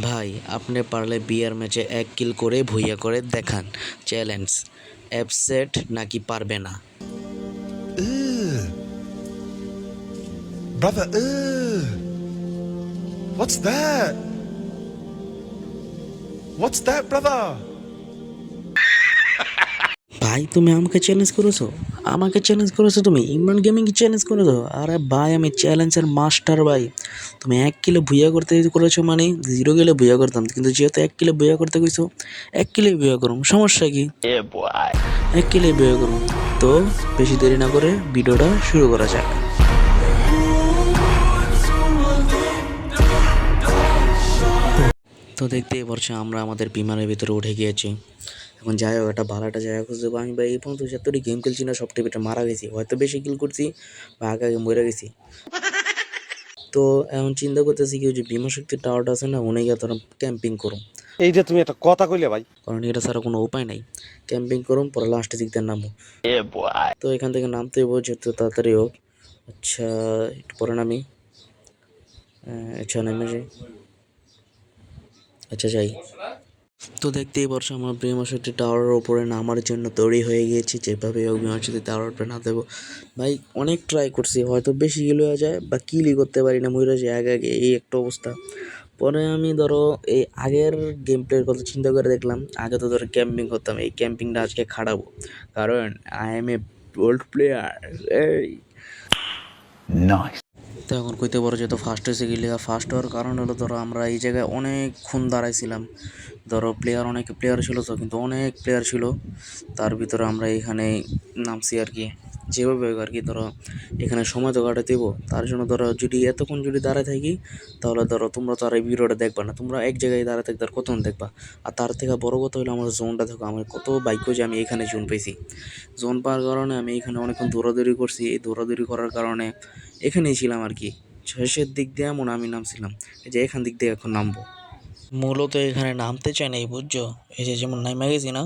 ভাই আপনি পারলে বিয়ার ম্যাচে ১ কিল করে ভুইয়া করে দেখান। চ্যালেঞ্জ। অ্যাপসেট নাকি পারবে না? Ugh. Brother, ugh. What's that? What's that, brother? ভাই তুমি আমাকে চ্যালেঞ্জ করেছো? আমাকে চ্যালেঞ্জ করেছো তুমি? ইমরান গেমিংকে চ্যালেঞ্জ করেছো? আরে ভাই আমি চ্যালেঞ্জের মাস্টার ভাই। তুমি ১ কিলো ভুইয়া করতে করেছো মানে 0 কিলো ভুইয়া করতাম। কিন্তু যেহেতু ১ কিলো ভুইয়া করতে কইছো, ১ কিলোই ভুইয়া করুম। সমস্যা কি? ১ কিলোই ভুইয়া করুম। তো বেশি দেরি না করে ভিডিওটা শুরু করা যাক। তো দেখতেই পারছো আমরা আমাদের বিমানের ভিতরে উঠে গিয়েছি। এখন যাই হোক একটা ভালো একটা জায়গা খুঁজে দেবো। আমি ভাই এই পর্যন্ত যতটি গেম খেলছি না সব টিভিটা মারা গেছি, হয়তো বেশি কিল করছি বা আগে আগে মরে গেছি। তো এখন চিন্তা করতেছি কি, ওই যে বিমা শক্তির টাওয়ারটা আছে না, ওনে গিয়ে তোরা ক্যাম্পিং করুম। এই যে তুমি একটা কথা কইলে ভাই। কারণ এটা ছাড়া কোনো উপায় নাই। ক্যাম্পিং করুম, পরে লাস্টে দিক দিয়ে নামো। তো এখান থেকে নামতে হইব যেহেতু তাড়াতাড়ি হোক। আচ্ছা একটু পরে নামি। আচ্ছা নেমে যাই। আচ্ছা যাই। তো দেখতেই পারছো আমার বিমাশক্তি টাওয়ারের ওপরে নামার জন্য তৈরি হয়ে গিয়েছি। যেভাবে হোক বিমাশক্তি টাওয়ার উপরে না দেবো। ভাই অনেক ট্রাই করছি, হয়তো বেশি কিল হয়ে যায় বা কিলই করতে পারি না, মরে যায় আগে আগে, এই একটা অবস্থা। পরে আমি ধরো এই আগের গেম প্লের কথা চিন্তা করে দেখলাম, আগে তো ধরো ক্যাম্পিং করতাম, এই ক্যাম্পিংটা আজকে খাটাবো। কারণ I M A old player. এই তো এখন কইতে পারো যেহেতু ফার্স্ট হয়েছে গেলে, ফার্স্ট হওয়ার কারণ হলো ধরো আমরা এই জায়গায় অনেকক্ষণ দাঁড়াইছিলাম। ধরো অনেক প্লেয়ার ছিল তো, কিন্তু অনেক প্লেয়ার ছিল, তার ভিতরে আমরা এখানে নামছি আর কি। যেভাবে হোক আর কি, ধরো এখানে সময় তো কাটাতে দেবো, তার জন্য ধরো যদি এতক্ষণ যদি দাঁড়ায় থাকি, তাহলে ধরো তোমরা তো আর এই ভিডিওটা দেখবা না, তোমরা এক জায়গায় দাঁড়ায় থাকতে আর কতক্ষণ দেখবা। আর তার থেকে বড় কথা হলো আমার জোনটা দেখো, আমার কত ভাগ্য যে আমি এখানে জোন পেয়েছি। জোন পাওয়ার কারণে আমি এখানে অনেকক্ষণ দৌড়াদৌড়ি করছি, এই দৌড়াদৌড়ি করার কারণে এখানেই ছিলাম আর কি। শেষের দিক দিয়ে এমন আমি নামছিলাম, এই যে এখান দিক দিয়ে এখন নামবো। মূলত এখানে নামতে চাই নাই বুঝছো, এই যে যেমন নামে গেছি না,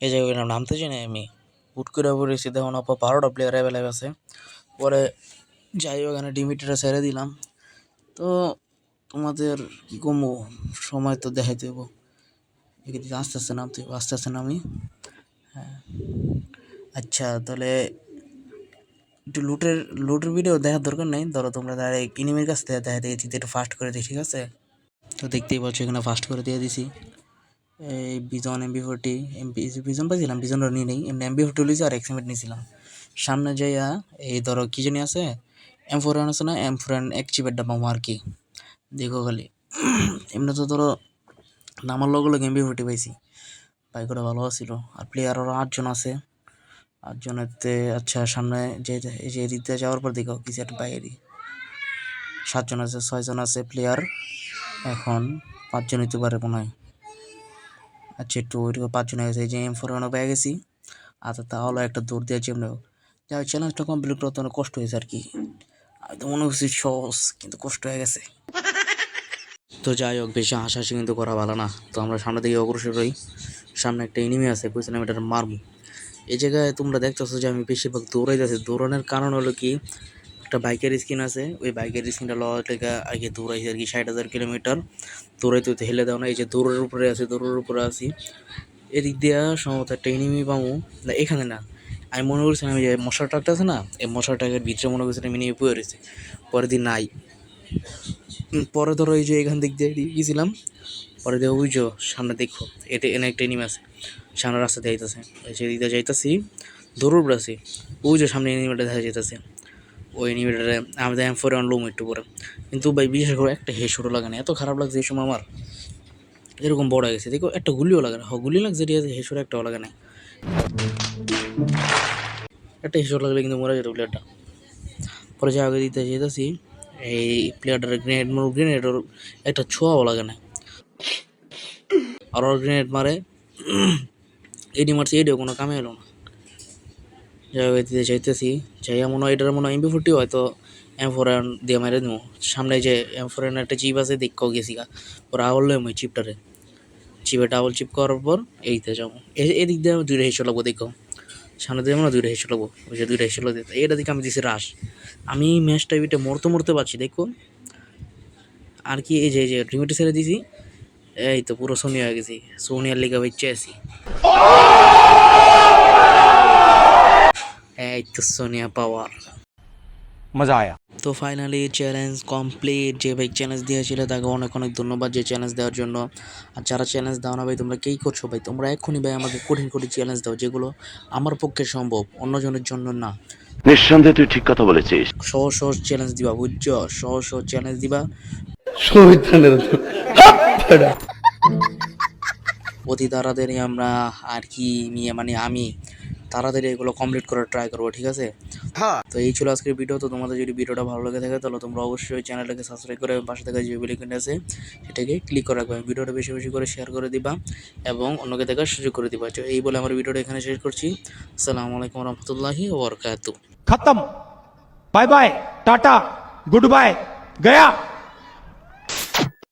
এই জায়গায় নামতে চাই নাই আমি। হুট করে পড়েছি, দেখুন 12টা প্লেয়ার অ্যাভেলেবেল আছে। পরে যাই হোক এখানে ডিমিটারটা ছেড়ে দিলাম। তো তোমাদের কী কমবো, সময় তো দেখাইতে হইব। এদিকে আস্তে আস্তে নামতে হইব, আস্তে আস্তে নামি। হ্যাঁ আচ্ছা তাহলে একটু লুটের ভিডিও দেখার দরকার নেই, ধরো তোমরা ডাইরেক্ট এনিমির কাছ থেকে দেখা দিয়েছি, একটু ফাস্ট করে দিই, ঠিক আছে? তো দেখতেই পাচ্ছ এখানে ফাস্ট করে দিয়ে দিছি। এই বিজন MB40 বিজন পাইছিলাম, বিজনটা নিয়ে নেই, এমনি MB40 লইছি আর এক্সিমেট নিয়েছিলাম। সামনে যাইয়া এই ধরো কী জানি আছে, M4 আছে না, M4 এক চিপেরটা পাবো আর কি। দেখো খালি এমনি তো ধরো নামার লগে লগে MB40 পাইছি। বাইকটা ভালো আছিল। আর প্লেয়ার আরও 8জন আছে। 8জনেরতে আচ্ছা সামনে যে এই যে এদিক দিয়ে যাওয়ার পর দেখো কিছু একটা বাইরে 7জন আছে, 6জন আছে প্লেয়ার। এখন 5জন হইতে পারে মনে হয়। আচ্ছা একটু ওইটুকু 5জন হয়ে গেছে, এই যে M4 পেয়ে গেছি। আচ্ছা তাহলে একটা দৌড় দিয়েছি আমরা। যাই চ্যালেঞ্জটা কমপ্লিট করতে অনেক কষ্ট হয়েছে আর কি। আমি তো মনে করছি সহজ, কিন্তু কষ্ট হয়ে গেছে। তো যাই হোক বেশি হাসাহাসি কিন্তু করা ভালো না। তো আমরা সামনে দিকে অগ্রসর হই। সামনে একটা এনিমি আছে, কইছিলাম এটা মারমু। এই জায়গায় তোমরা দেখতেছো যে আমি বেশিরভাগ দৌড়াইতেছি। দৌড়ানোর কারণ হলো কি, একটা বাইকের স্কিন আছে, ওই বাইকের স্কিনটা লওয়ার লেগে আগে দৌড়াইছি আর কি 60,000 কিলোমিটার দৌড়াইতে হইতে, হেলে দেওয়া না। এই যে দৌড়ের উপরে আছি, দৌড়ের উপরে আছি, এদিক দিয়া সম্ভবত একটা এনিমি পাবো না, এখানে না। আমি মনে করছিলাম এই যে মশার ট্রাকটা আছে না, এই মশার ট্রাকের ভিতরে মনে করছিলাম এনিমি পড়ে রয়েছে। পরের দিন নাই। পরে ধরো এই যে এখান দিক দিয়ে গেছিলাম, পরে দেখো বুঝছো সামনে দেখো এটা এনে একটা এনিমি আছে, সামনে রাস্তা দিয়ে যাইতেছে, এই যে দিকে যাইতেছি, দৌড় আছি, ওই যে সামনে এনিমিটা দেখা যাইতেছে। ওই এনিমিটারে আমাদের M4 আনলাম একটু পরে, কিন্তু ভাই বিশেষ করে একটা হেডশটও লাগে না, এত খারাপ লাগছে এই সময় আমার। এরকম বড় হয়ে গেছে দেখো, একটা গুলিও লাগে না। গুলি লাগছে ঠিক আছে, হেডশট একটাও লাগে না। একটা হেডশট লাগলে কিন্তু মরে যেত প্লেয়ারটা। পরে যে আগে দিতে যেতেছি, এই প্লেয়ারটার গ্রেনেডের একটা ছোঁয়াও লাগে না। আর ওর গ্রেনেড মারে, এডি মারছি, এডিও কোনো কামে এলো না। যাই হোক দিতে চাইতেছি, যাইয়া মনে হয় এটার মনে হয় MB40 হয়তো M4 দিয়ে মেরে দেবো। সামনে যে M4 একটা চিপ আছে দেখতেও গেছি গা, পরে আওয়ারলে ওই চিপটারে চিপে ডাবল চিপ করার পর এইতে যাবো। এদিক দিয়ে আমি 2টা হেডশট লাগবো দেখো, সামনে দিয়ে মনে 2টা হেডশট লাগবো, ওই যে 2টা হেডশট লাগবে। এটা দিকে আমি দিছি রাশ, আমি ম্যাচটা মরতে মরতে পারছি দেখো আর কি। এই যে রিমিটে ছেড়ে দিছি, এই তো পুরো সোনি হয়ে গেছি, সোনিয়ার লিগা বেঁচে আছি। এই তো সোনিয়া পাওয়ার। मजा आया। তো ফাইনালি চ্যালেঞ্জ কমপ্লিট। যে ভাই চ্যালেঞ্জ দিয়েছিল তাকে অনেক অনেক ধন্যবাদ যে চ্যালেঞ্জ দেওয়ার জন্য। আর যারা চ্যালেঞ্জ দাও না ভাই, তোমরা কী করছো ভাই? তোমরা এক্ষুনি ভাই আমাকে কঠিন কঠিন চ্যালেঞ্জ দাও, যেগুলো আমার পক্ষে সম্ভব, অন্যজনের জন্য না। নিঃসন্দেহে তুই ঠিক কথা বলেছিস। সহজ সহজ চ্যালেঞ্জ দিবা, বুঝছো? সহজ সহজ চ্যালেঞ্জ দিবা। অতি তাড়াতাড়ি আমরা আর কি মানে আমি তাড়াতাড়ি এগুলো কমপ্লিট করার ট্রাই করবো, ঠিক আছে? তো এই ছিল আজকের ভিডিও। তো তোমাদের যদি ভিডিওটা ভালো লেগে থাকে তাহলে তোমরা অবশ্যই চ্যানেলটাকে সাবস্ক্রাইব করে পাশে থাকা যে বেল আইকনটা আছে সেটাকে ক্লিক করে রাখবে। ভিডিওটা বেশি বেশি করে শেয়ার করে দিবা এবং অন্যকে দেখার সুযোগ করে দিবা। তো এই বলে আমার ভিডিওটা এখানে শেষ করছি। আসসালামু আলাইকুম রহমতুল্লাহি ওয়া বারাকাতুহু। खत्म। Bye bye, tata, goodbye, गया।